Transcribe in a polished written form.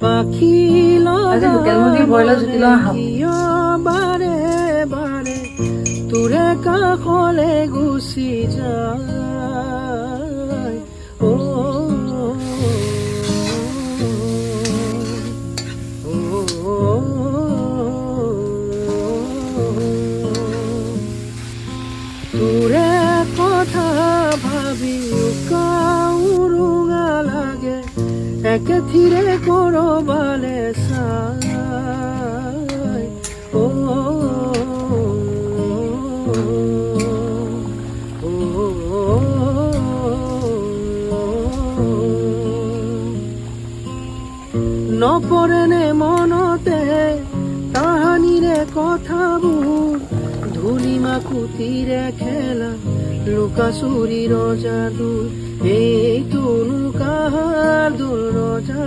পাখি আজি লোকেল মুৰ্গী ব্ৰইলাৰ জুতি লোৱা আহক। বাৰে বাৰে তোৰে কাষলে গুচি যায় অ তোৰে কথা ভাবি উৰুঙা লাগে একে থিৰে কৰবালে চাই অ নপৰেনে মনতে তাহানিৰে কথাবোৰ ধূলি মাকুতিৰে খেলা লুকাচুৰিৰ যাদু এইটো লুকাৰ দূৰ ৰজা